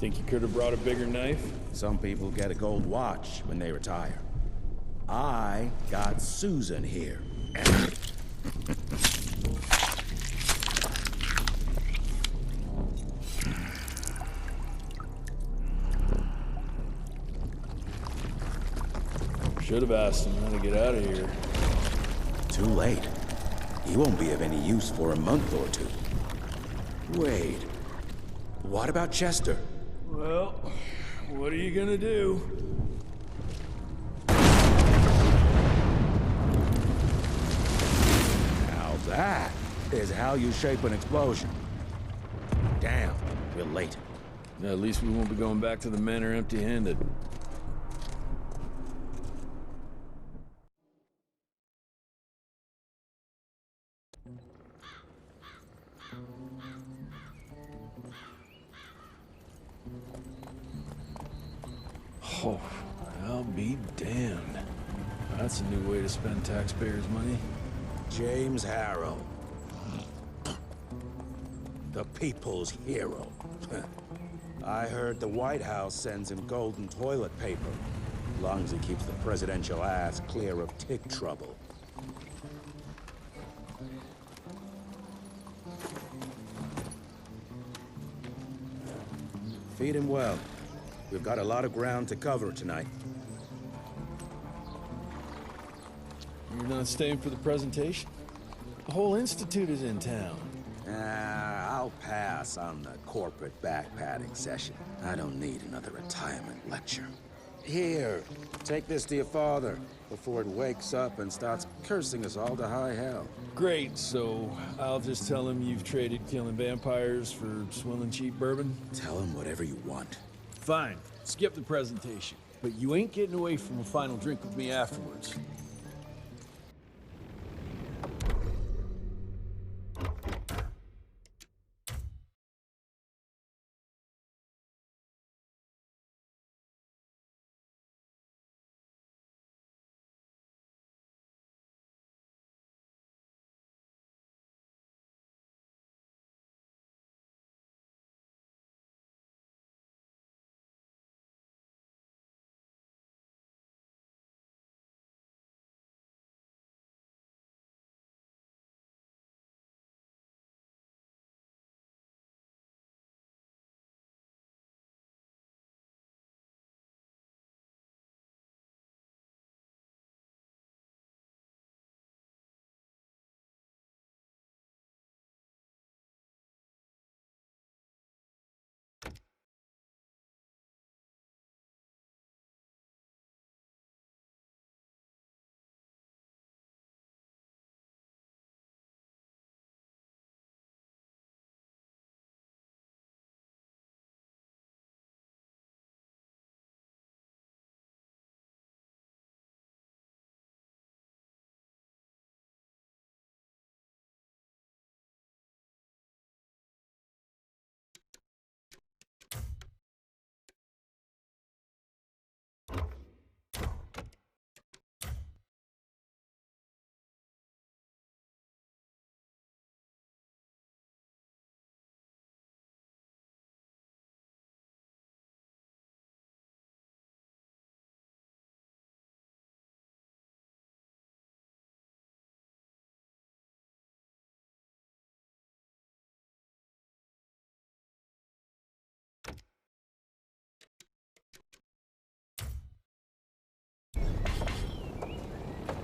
Think you could have brought a bigger knife? Some people get a gold watch when they retire. I got Susan here. Should have asked him how to get out of here. Too late. He won't be of any use for a month or two. Wait. What about Chester? Well, what are you gonna do? Now that is how you shape an explosion. Damn, we're late. At least we won't be going back to the manor empty-handed. Oh, I'll be damned. That's a new way to spend taxpayers' money. James Harrow. The people's hero. I heard the White House sends him golden toilet paper, as long as he keeps the presidential ass clear of tick trouble. Feed him well. We've got a lot of ground to cover tonight. You're not staying for the presentation? The whole institute is in town. I'll pass on the corporate backpatting session. I don't need another retirement lecture. Here, take this to your father before it wakes up and starts cursing us all to high hell. Great, so I'll just tell him you've traded killing vampires for swilling cheap bourbon? Tell him whatever you want. Fine, skip the presentation. But you ain't getting away from a final drink with me afterwards.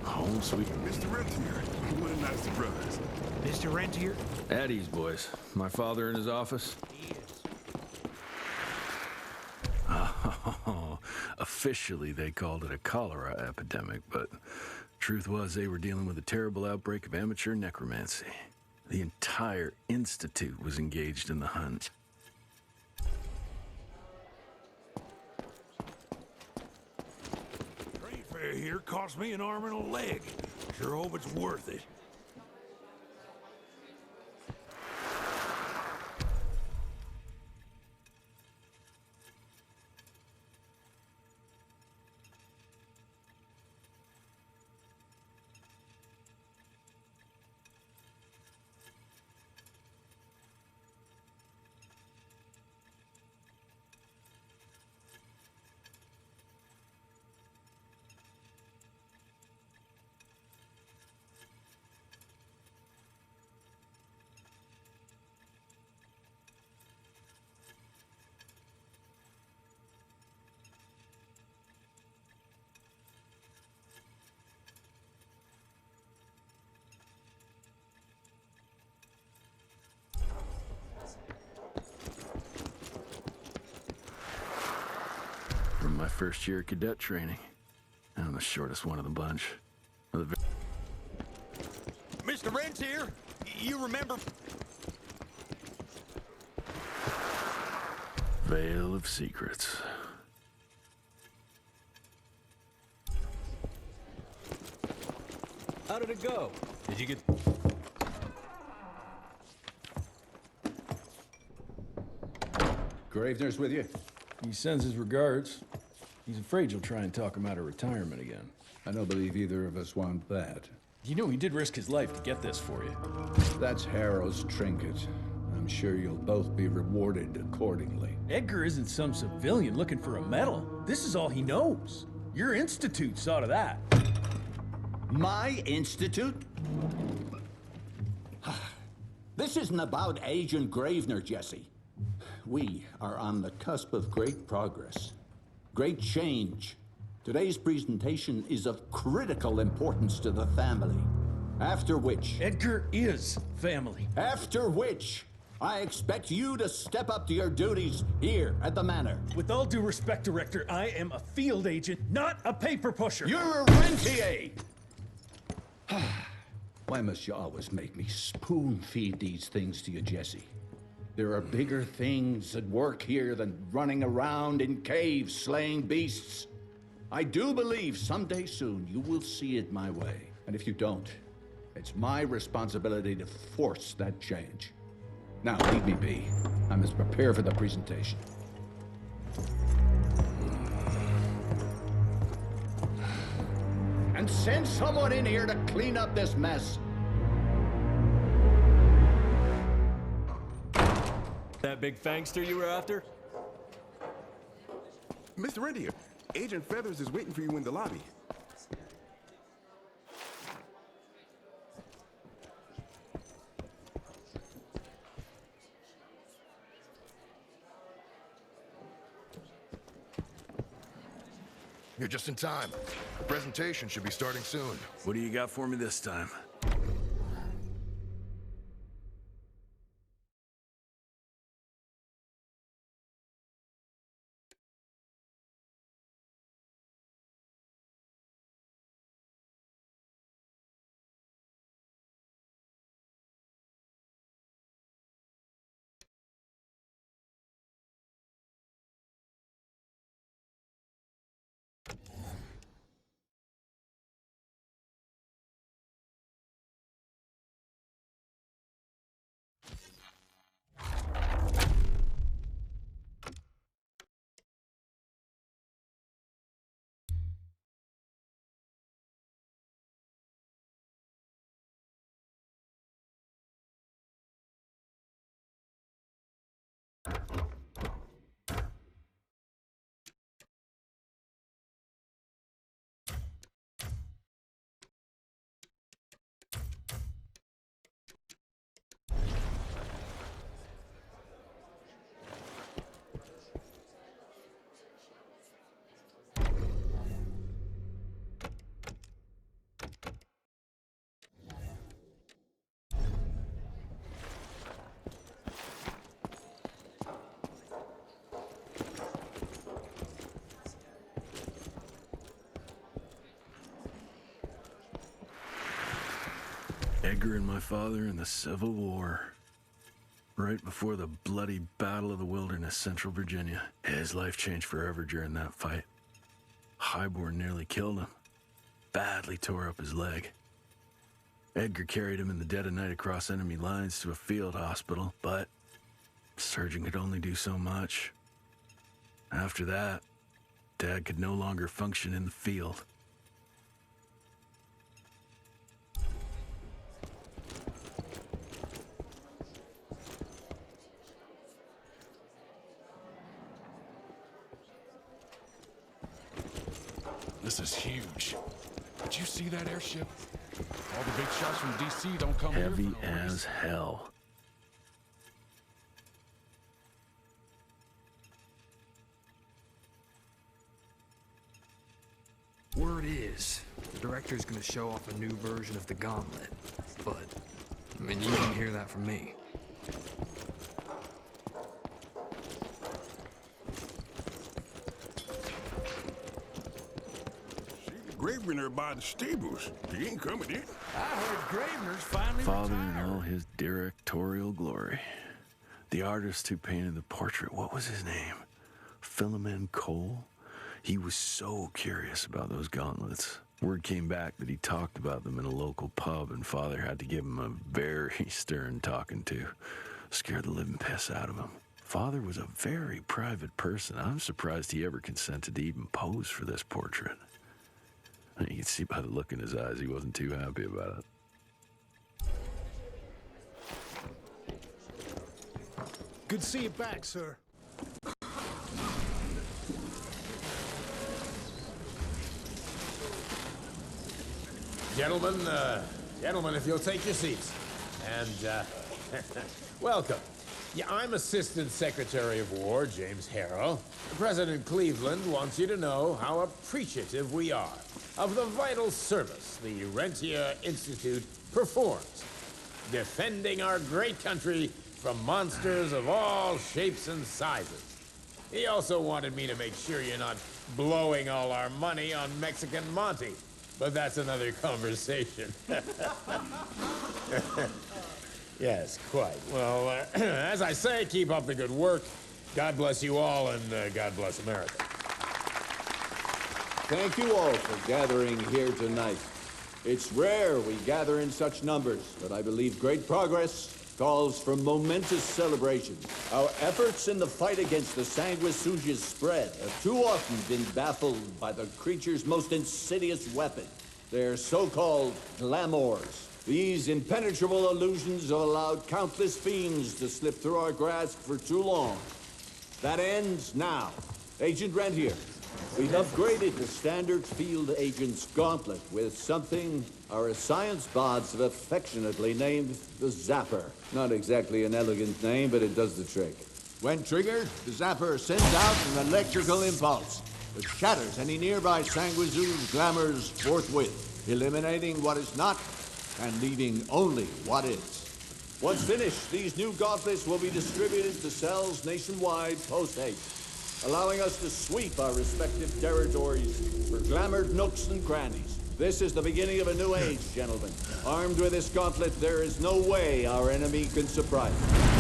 Home sweet. Mr. Rentier, what a nice surprise. Mr. Rentier? At ease, boys. My father in his office? He is. Officially, they called it a cholera epidemic, but truth was they were dealing with a terrible outbreak of amateur necromancy. The entire institute was engaged in the hunt. Train fare here cost me an arm and a leg. Sure hope it's worth it. From my first year of cadet training. I'm the shortest one of the bunch. Mr. Rentier, you remember? Veil of Secrets. How did it go? Did you get... Gravener's with you? He sends his regards. He's afraid you'll try and talk him out of retirement again. I don't believe either of us want that. You know he did risk his life to get this for you. That's Harrow's trinket. I'm sure you'll both be rewarded accordingly. Edgar isn't some civilian looking for a medal. This is all he knows. Your institute saw to that. My institute? This isn't about Agent Gravener, Jesse. We are on the cusp of great progress, great change. Today's presentation is of critical importance to the family. After which... Edgar is family. After which, I expect you to step up to your duties here at the manor. With all due respect, Director, I am a field agent, not a paper pusher. You're a rentier! Why must you always make me spoon-feed these things to you, Jesse? There are bigger things at work here than running around in caves slaying beasts. I do believe someday soon you will see it my way. And if you don't, it's my responsibility to force that change. Now, leave me be. I must prepare for the presentation. And send someone in here to clean up this mess. That big fangster you were after? Mr. Rentier, Agent Feathers is waiting for you in the lobby. You're just in time. The presentation should be starting soon. What do you got for me this time? Edgar and my father in the Civil War. Right before the bloody Battle of the Wilderness, Central Virginia. His life changed forever during that fight. Highborn nearly killed him. Badly tore up his leg. Edgar carried him in the dead of night across enemy lines to a field hospital, but the surgeon could only do so much. After that, Dad could no longer function in the field. This is huge. Did you see that airship? All the big shots from DC don't come here for Heavy no as reason. hell. Word is, the director's gonna show off a new version of the Gauntlet. But, I mean, you didn't hear that from me. Gravener by the stables. He ain't coming in. I heard Gravener's finally Father in retired. all his directorial glory. The artist who painted the portrait, what was his name? Philomen Cole? He was so curious about those gauntlets. Word came back that he talked about them in a local pub, and Father had to give him a very stern talking to. Scared the living piss out of him. Father was a very private person. I'm surprised he ever consented to even pose for this portrait. You can see by the look in his eyes he wasn't too happy about it. Good to see you back, sir. Gentlemen, if you'll take your seats. And, welcome. Yeah, I'm Assistant Secretary of War, James Harrow. President Cleveland wants you to know how appreciative we are of the vital service the Rentier Institute performs, defending our great country from monsters of all shapes and sizes. He also wanted me to make sure you're not blowing all our money on Mexican Monty. But that's another conversation. Yes, quite. Well, as I say, keep up the good work. God bless you all, and God bless America. Thank you all for gathering here tonight. It's rare we gather in such numbers, but I believe great progress calls for momentous celebration. Our efforts in the fight against the sanguisuga's spread have too often been baffled by the creature's most insidious weapon, their so-called glamours. These impenetrable illusions have allowed countless fiends to slip through our grasp for too long. That ends now. Agent Rentier, we've upgraded the standard field agent's gauntlet with something our science bots have affectionately named the Zapper. Not exactly an elegant name, but it does the trick. When triggered, the Zapper sends out an electrical impulse that shatters any nearby sanguisuga's glamours forthwith, eliminating what is not and leaving only what is. Once finished, these new gauntlets will be distributed to cells nationwide post-haste, allowing us to sweep our respective territories for glamoured nooks and crannies. This is the beginning of a new age, gentlemen. Armed with this gauntlet, there is no way our enemy can surprise us.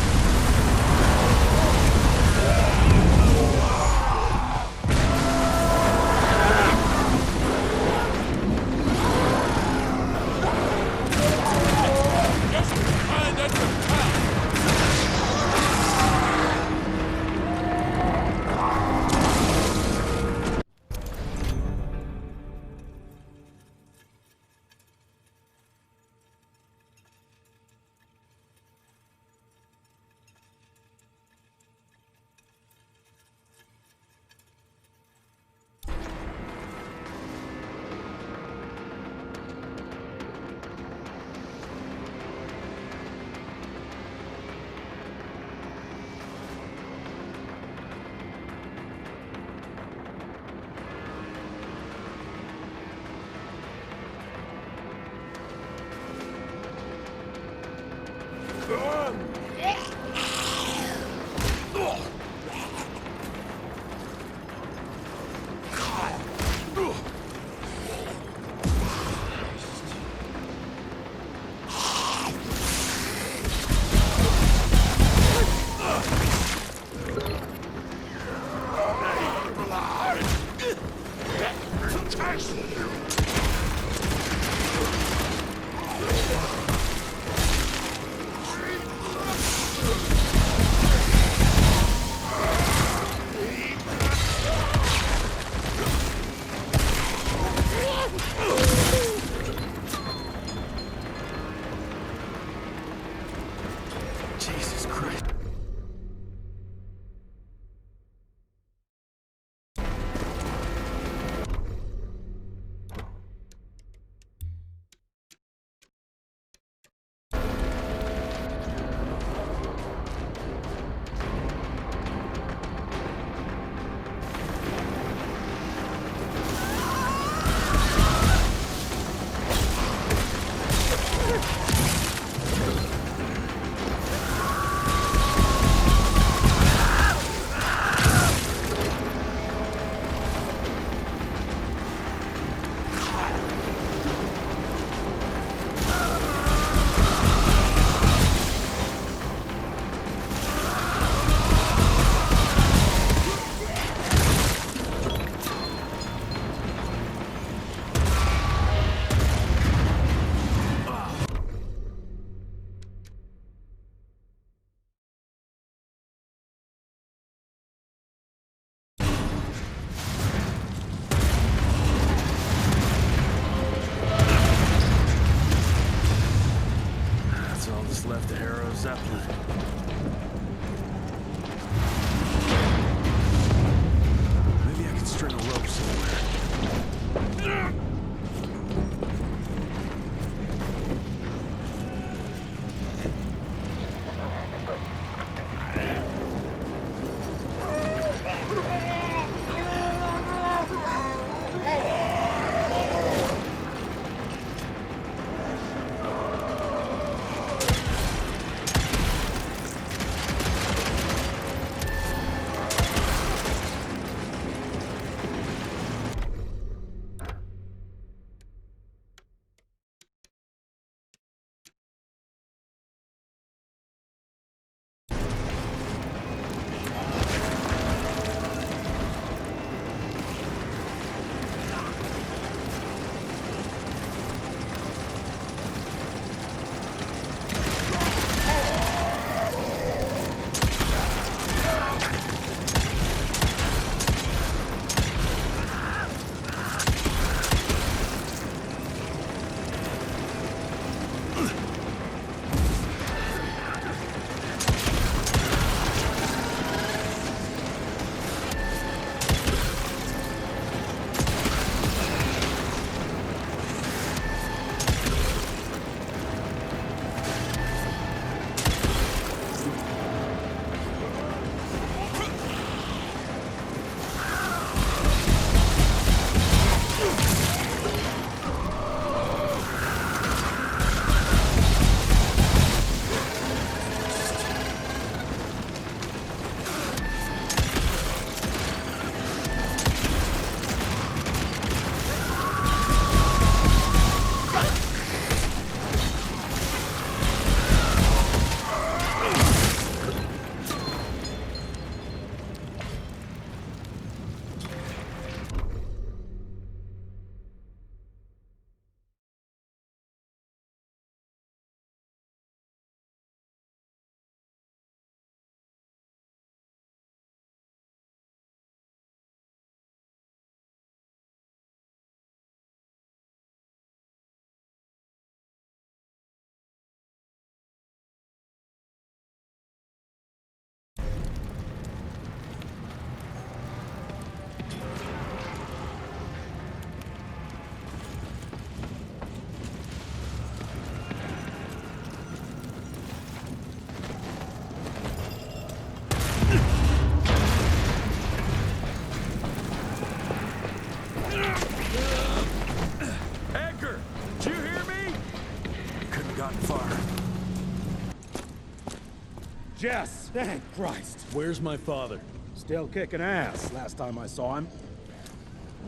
Jess! Thank Christ! Where's my father? Still kicking ass, last time I saw him.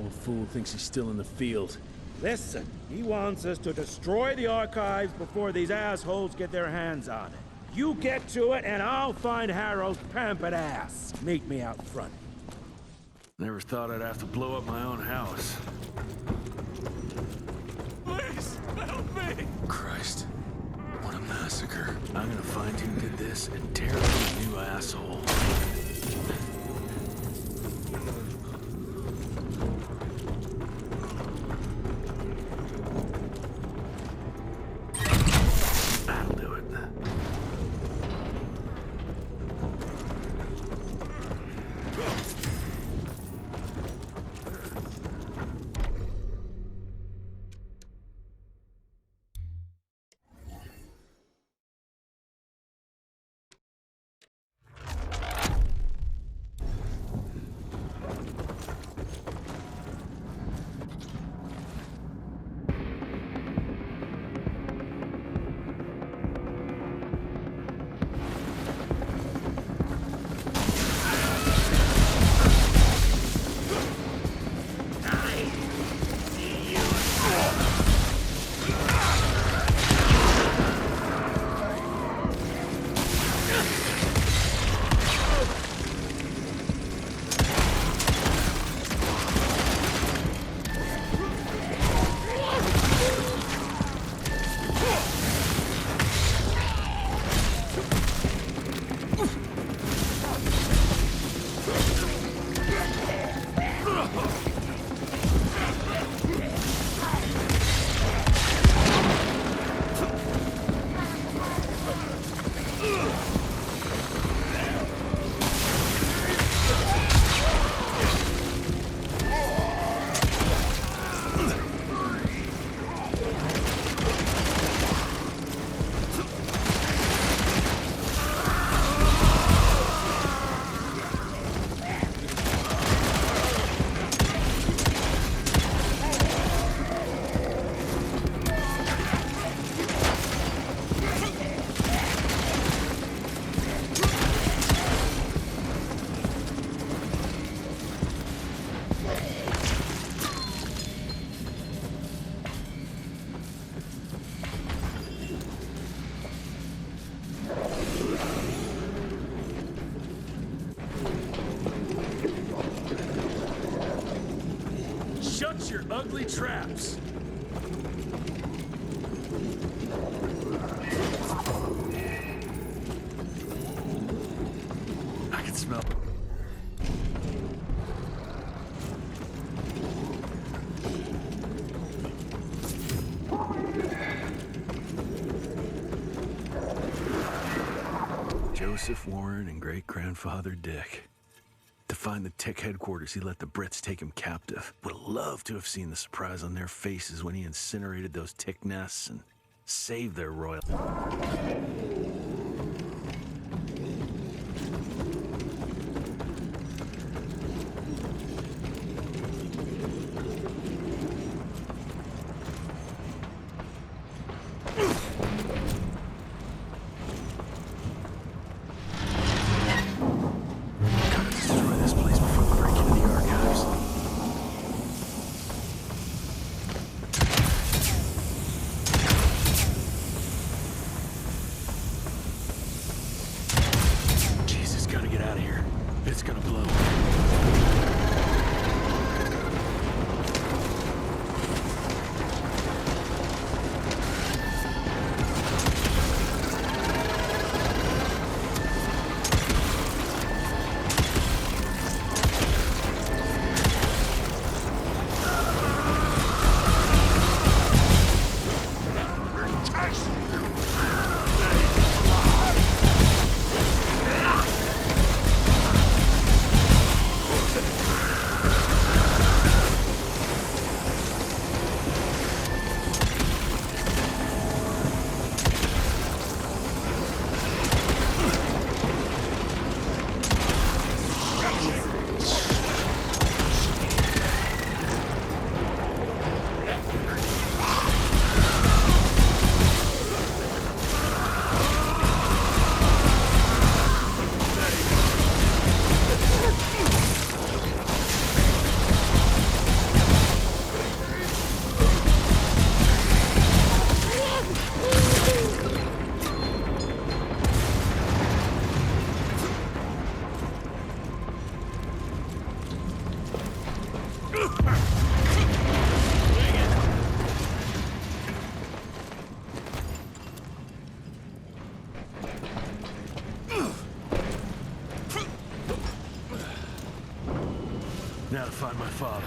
Old fool thinks he's still in the field. Listen, he wants us to destroy the archives before these assholes get their hands on it. You get to it, and I'll find Harrow's pampered ass. Meet me out front. Never thought I'd have to blow up my own house. Please, help me! Christ. What a massacre. I'm gonna find who did this and tear up this new asshole. That'll do it. Shut your ugly traps! I can smell. Joseph Warren and great-grandfather Dick. To find the Tick headquarters, he let the Brits take him captive. Would have loved to have seen the surprise on their faces when he incinerated those Tick nests and saved their royal... It's gonna blow. Now to find my father.